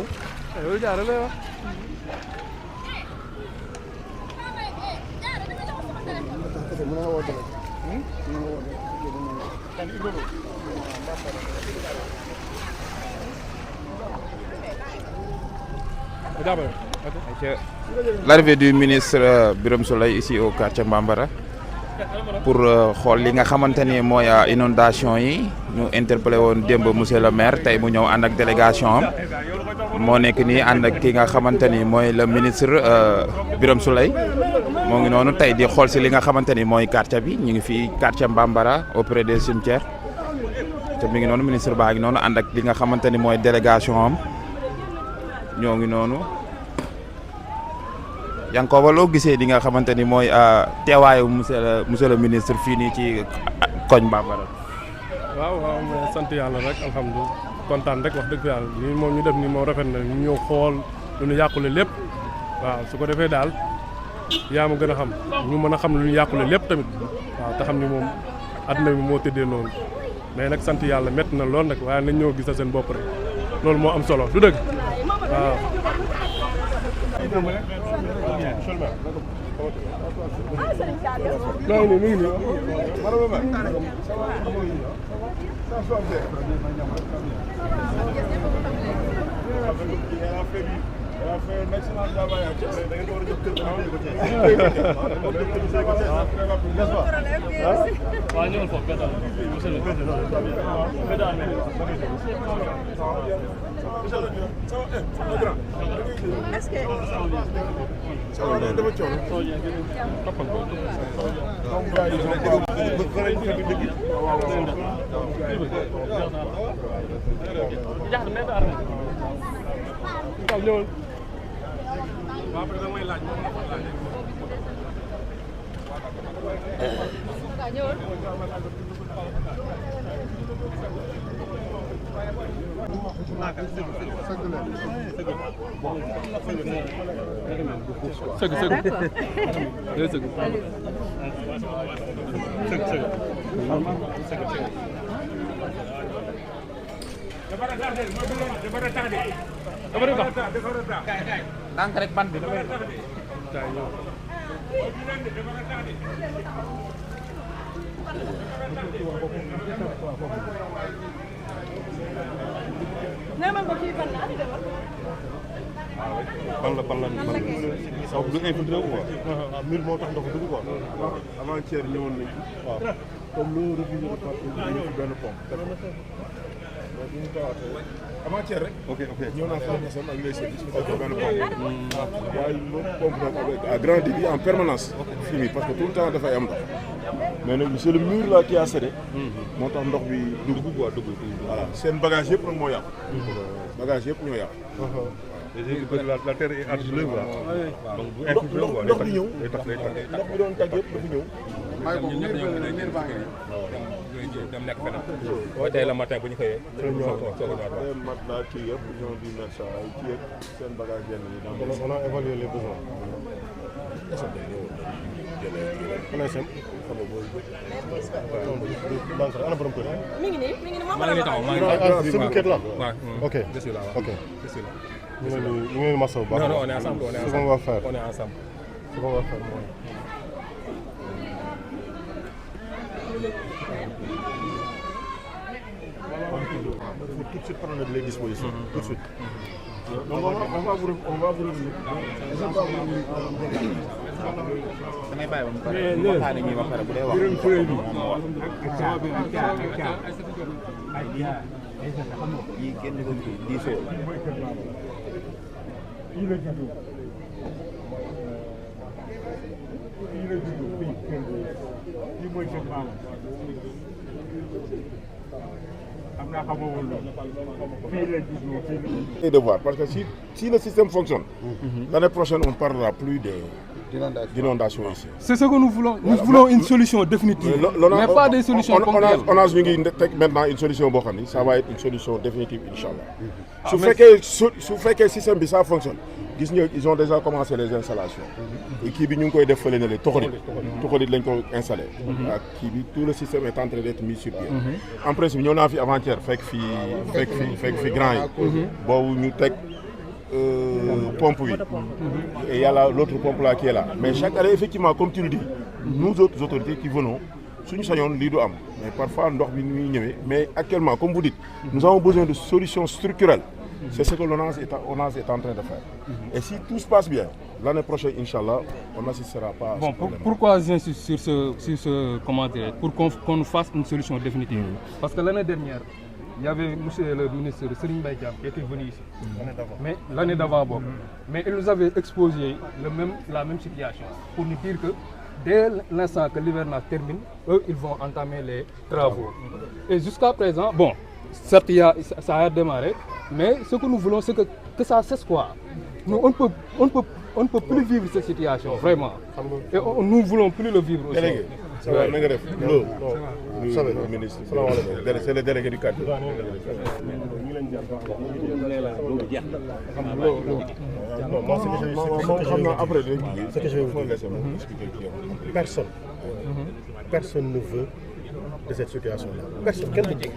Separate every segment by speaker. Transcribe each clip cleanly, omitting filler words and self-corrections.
Speaker 1: loolu jaarale la.
Speaker 2: L'arrivée du ministre Birame Souleye ici au quartier Bambara pour xool li nga xamante ni mooy inondation yi ñu interpellé woon démb monsieur le maire tey mu ñëw ànd ak délégation am moo nekk nii ànd ak ki nga xamante ni mooy le ministre Birame Souleye moo ngi noonu tey di xool si li nga xamante ni mooy quartier bi ñu ngi fii quartier Bambara auprès des cimetières te mi ngi noonu ministre baa ngi noonu ànd ak li nga xamante ni mooy délégation am ñoo ngi noonu. Yankoba loo gisee li nga xamante ni mooy teewaayu monsieur le ministre fii nii ci koñ Bambara.
Speaker 1: waaw mais sant yàlla rek alhamdulilah kontaan rek wax dëgg yàlla lii moom ñu def nii moom rafet na ñu ñëw xool lu ñu yàqule lépp waaw su ko defee daal yaa ma gën a xam ñu mën a xam lu ñu yàqule lépp tamit waaw te xam ni moom àdduna bi moo tëddee noonu mais nag sant yàlla métti na lool nag waaye nañ ñëw gis seen bopp rek loolu moo am solo du dëgg waaw.
Speaker 2: ndànk rek ban bi
Speaker 3: ban la saw du infiltré quoi mur moo tax ndox dugg quoi avant-hier ñëwoon nañ waaw comme lu refusé de partir ñu ci benn pompe ñu tawaatee avant-hier rek ok ñëw naa formation ak les services ñu ko benn pompe waaye pompe nag avec à grand débit en permanence fini parce que tout le temps dafay am ndox mais nag c'est le mur là qui a cédé moo tax ndox bi dugg quoi dugg voilà seen bagage yëpp nag moo yàqu bagage yëpp ñoo yàqu la terre est argileuse quoi donc bu infiltré quoi ndox bi ñëw ndox bi doon tàgg yëpp dafa ñëw
Speaker 4: dem nekk feneen tey la matin bu ñu xëyee
Speaker 3: mat la kii yëpp ñoo di mettre ça ay kii yëpp seen bagage yenn yi on a évalué les besoins ana borom kër
Speaker 5: mi ngi nii
Speaker 4: maa ngi taxaw
Speaker 3: c'est quête là
Speaker 4: ok je suis là
Speaker 3: ok
Speaker 4: je suis là
Speaker 3: ñu ngi masaw baax
Speaker 4: non on est ensemble
Speaker 3: ce qu'on va faire
Speaker 4: on est ensemble
Speaker 3: ce qu'on va faire mooy faut tout de suite prendre les dispositions tout de suite donc on va vous
Speaker 2: damay bàyyi ba mu pare waxtaanee ñuy ba pare bu dee wax yi kenn ko fi diisoo
Speaker 3: et de voir parce que si le système fonctionne l'année prochaine on ne parlera plus d'inondation ici.
Speaker 1: C'est ce que nous voulons. Nous voulons une solution définitive, mais pas des solutions ponctuelles.
Speaker 3: On a maintenant une solution boo xam ni ça va être une solution définitive inchallah. su fekkee système bi ça fonctionne gis nga ils ont déjà commencé les installations. kii bi ñu ngi koy def fële na le toxalit lañ ko installé. ak kii bi tout le système est en train d'être mis sur pied. en principe ñëw naa fi avant-hier fekk fi grand yi. boobu ñu teg pompe oui. Et il y a l'autre pompe là qui est là. Mais chaque année, effectivement, comme tu le dis, nous autres autorités qui venons, suñu sañoon lii du am mais parfois ndox bi ñuy ñëwee mais actuellement comme vous dites nous avons besoin de solutions structurelles. C'est ce que l'ONAS est en train de faire. Et si tout se passe bien, l'année prochaine, Inch'Allah, on n'assistera pas à ce problème.
Speaker 4: Pourquoi j'insiste sur ce commentaire? Pour qu'on nous fasse une solution définitive. Parce que l'année dernière, il y avait monsieur le ministre Serigne Mbaye Thiam qui était venu ici. Mais l'année d'avant, mais il nous avait exposé la même situation pour nous dire que dès l'instant que l'hivernage termine, eux, ils vont entamer les travaux. Et jusqu'à présent, bon, certes, ça a démarré, mais ce que nous voulons, c'est que ça cesse quoi. Nous, on ne peut plus vivre cette situation, vraiment. Et nous ne voulons plus le vivre aussi.
Speaker 3: Délégué, ça va, le ministre, c'est le délégué du cadre. Non, moi, ce que je vais vous dire, personne ne veut de cette situation-là. Personne, quel dit.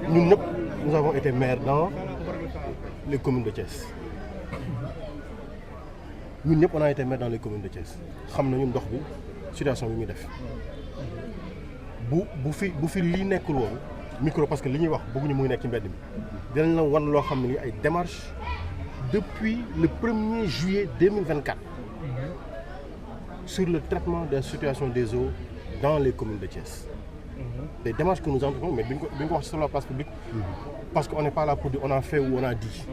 Speaker 3: Nous avons été maires dans les communes de Thiès. Nous on a été maires dans les communes de Thiès. Nous savons ndox bi situation bi muy def. Bu fi li nekkul woon micro parce que li ñuy wax bëgguñu muy nekk ci mbedd mi. Dinañ la wan loo xam ne ay démarches depuis le 1er juillet 2024 sur le traitement des situations des eaux dans les communes de Thiès. Des démarches que nous entreprenons, mais bien qu'on sur la place publique, parce qu'on n'est pas là pour dire on a fait ou on a dit.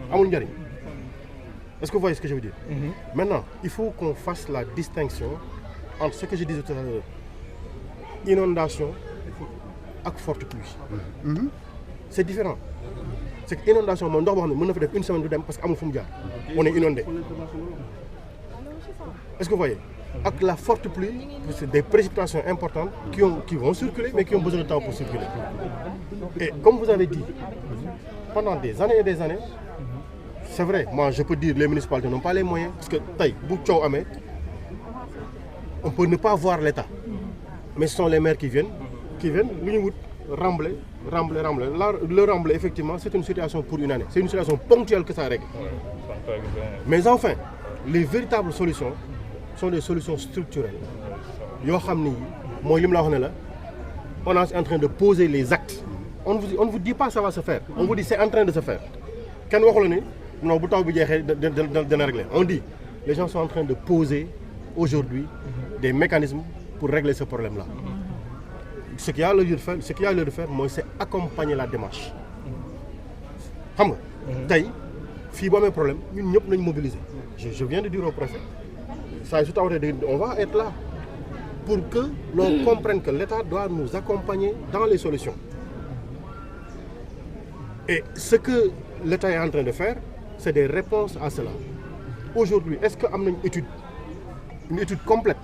Speaker 3: Est-ce que vous voyez ce que je veux dire? Maintenant, il faut qu'on fasse la distinction entre ce que je disais tout à l'heure, inondation et forte pluie. C'est différent. C'est que l'inondation, on peut faire une semaine de parce qu'on est inondé. Est-ce que vous voyez? Avec la forte pluie, c'est des précipitations importantes qui vont circuler, mais qui ont besoin de temps pour circuler. Et comme vous avez dit, pendant des années et des années, c'est vrai, moi je peux dire que les municipalités n'ont pas les moyens, parce que on peut ne pas voir l'État. Mais ce sont les maires qui viennent, rembler. Le rembler, effectivement, c'est une situation pour une année. C'est une situation ponctuelle que ça règle. Mais enfin, les véritables solutions sont des solutions structurelles. On est en train de poser les actes. On ne vous dit pas que ça va se faire. On vous dit que c'est en train de se faire. On dit les gens sont en train de poser aujourd'hui des mécanismes pour régler ce problème-là. Ce qu'il y a lieu de faire, c'est accompagner la démarche. Si vous avez un problème, nous sommes mobilisés. Je viens de dire au préfet, on va être là pour que l'on comprenne que l'État doit nous accompagner dans les solutions. Et ce que l'État est en train de faire, c'est des réponses à cela. Aujourd'hui, est-ce qu'il y a une étude complète?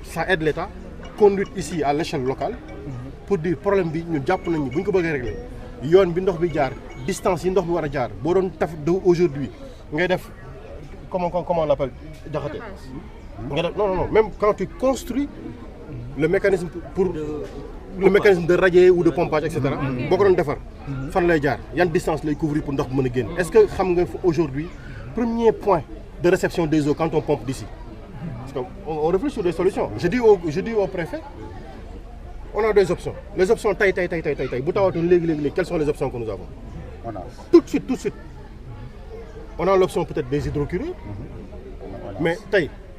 Speaker 3: Ça aide l'État, conduite ici à l'échelle locale, pour dire problème bi ñu japp nañu buñ ko bëggé régler yoon bi ndox bi jaar distance yi ndox bi wara jaar bo doon taf de aujourd'hui ngay def comment on l'appelle jaxaté non même quand tu construis le mécanisme le mécanisme de radier ou de pompage etc. boko doon défar fan lay jaar yan distance lay couvrir pour ndox mëna génn est-ce que xam nga aujourd'hui premier point de réception des eaux quand on pompe d'ici? Parce qu'on réfléchit sur des solutions. Je dis au préfet, on a deux options. Les options quelles sont les options que nous avons? Tout de suite. On a l'option peut-être des hydrocureurs, mais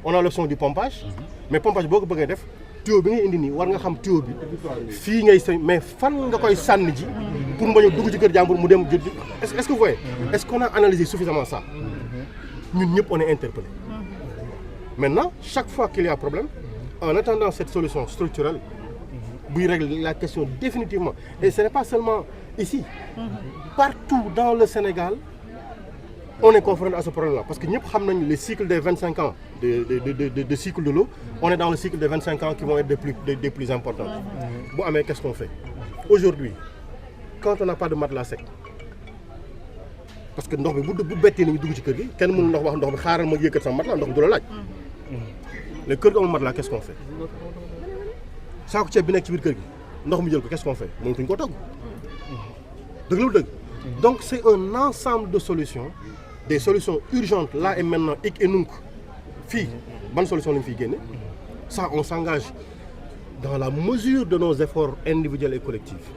Speaker 3: on a l'option du pompage. Mais pompage, beaucoup de def, tuyau bi ngay indi ni war nga xam tuyau bi fi ngay mais fan nga koy sanni ji pour mbañu dugg ci kër jambour mu dem est-ce que vous voyez? Est-ce qu'on a analysé suffisamment ça? Ñun ñëpp on est interpellés. Maintenant, chaque fois qu'il y a un problème, en attendant cette solution structurelle, vous réglez la question définitivement. Et ce n'est pas seulement ici. Partout dans le Sénégal, on est confronté à ce problème-là. Parce que nous savons les cycles des 25 ans de cycle de l'eau, on est dans le cycle des 25 ans qui vont être des plus importants. Bon, mais qu'est-ce qu'on fait? Aujourd'hui, quand on n'a pas de matelas sec, parce que ndox bi bu bété ni dugg ci kër gi kenn mënu ndox wax ndox bi xaaral ma yëkkat sama matelas ndox du la laaj. Les kër gi amul matelas qu'est-ce qu'on fait? Saako ceeb bi nekk ci biir kër gi ndox mi jël ko qu'est-ce qu'on fait mënatuñ ko togg dëgg la dëgg donc c'est un ensemble de solutions des solutions urgentes là et maintenant hic et nunc fii ban solution lañu fiy génne ça on s'engage dans la mesure de nos efforts individuels et collectifs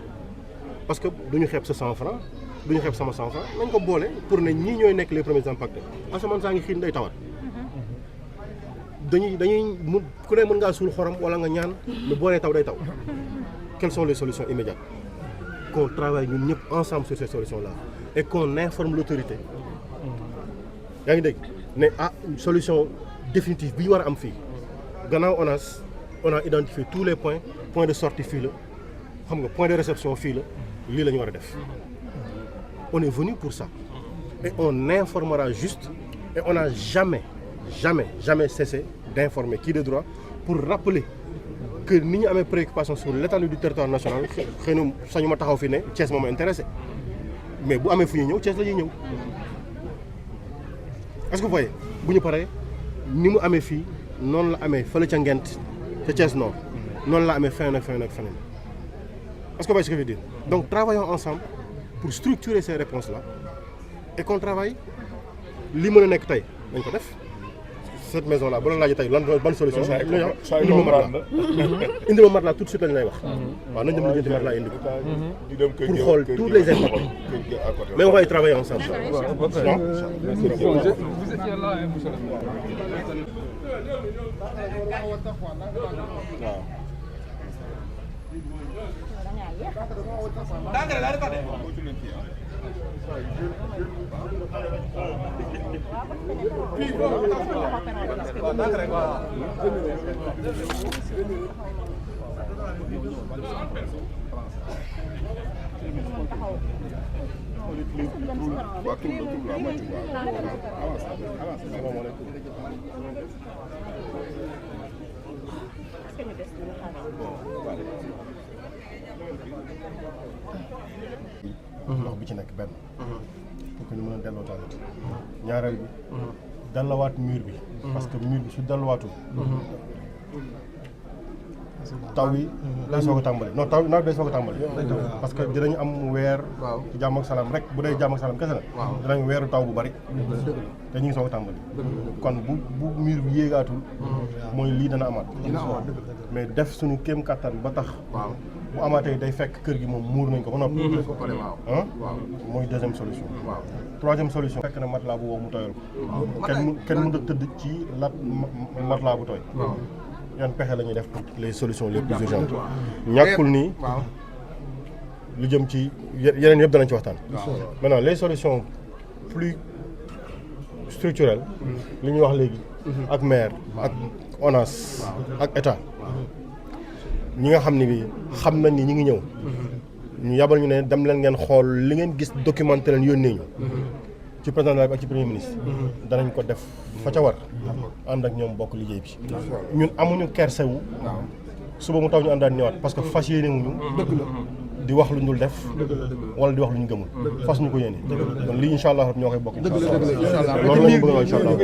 Speaker 3: parce que duñu xeeb sa 100 francs duñu xeeb sama 100 francs nañ ko boole pour ne ñii ñooy nekk les premiers impactés asamaan saa ngi xiin day tawat dañuy mun ku ne mën ngaa suul xorom wala nga ñaan mais boo nee taw day taw quelles sont les solutions immédiates qu'on travaille ñun ñëpp ensemble sur ces solutions là et qu'on informe l'autorité yaa ngi dégg ne solution définitive bi ñu war a am fii gannaaw on a identifié tous les points de sortie fii la xam nga point de réception fii la lii la ñu war a def on est venu pour ça et on informera juste et on n'a jamais cessé d'informer qui de droit pour rappeler que ni ñu amee préoccupation sur l'étendue du territoire national xëy na sañu ma taxaw fi ne Thiès moom intéressé mais bu amee fu ñuy ñëw Thiès la ñuy ñëw est-ce que vous voyez bu ñu paree ni mu amee fii noonu la amee fële ca Ngent ca Thiès Nord noonu la amee feneen ak feneen ak feneen est-ce que vous voyez ce que je veux dire donc travaillons ensemble pour structurer ces réponses-là et qu'on travaille li mën a nekk tey nañ ko def cette maison-là bu la laajee tey lan ban solution indi ma matelas tout de suite lañ lay wax waaw nañ dem lijjanti matelas indi ko pour xool tous les impacts mais on va y travailler ensemble.
Speaker 4: Vous étiez là, monsieur le maire.
Speaker 3: ndox bi ci nekk benn pour que ñu mën a delloo tamit ñaareel bi dallawaat mur bi parce que mur bi su dallawaatul taw yi day soog a tàmbali non taw nawet day soog a tàmbali parce que dinañu am weer ci jàmm ak salaam rek bu dee jàmm ak salaam kese la dinañ weeru taw bu bari te ñu ngi soog a tàmbali kon bu mur bi yéegaatul mooy lii dana amaat mais def suñu kéem kattan ba tax bu amaatee day fekk kër gi moom muur nañ ko ba noppi mooy deuxième solution troisième solution fekk na matelas bu wow mu tooyal ko kenn mën a tëdd ci matelas bu tooy yan pexe la ñuy def pour les solutions les plus urgentes ñàkkul nii lu jëm ci yeneen yëpp danañ ci waxtaan maintenant les solutions plus structurelles li ñuy wax léegi ak maire ak ONAS ak état ñi nga xam ne bi xam nañ ni ñi ngi ñëw ñu yabal ñu ne dem leen ngeen xool li ngeen gis documenté leen yónnee ñu ci président de la République ak ci premier ministre danañ ko def fa ca war ànd ak ñoom bokk liggéey bi ñun amuñu kersewu suba mu taw ñu àndaan ñëwaat parce que fas yéene wuñu di wax lu ñu dul def wala di wax lu ñu gëmul fas ñu ko yéene kon lii incha allah ñoo koy bokk incha allah loolu la ñu bëgg incha allah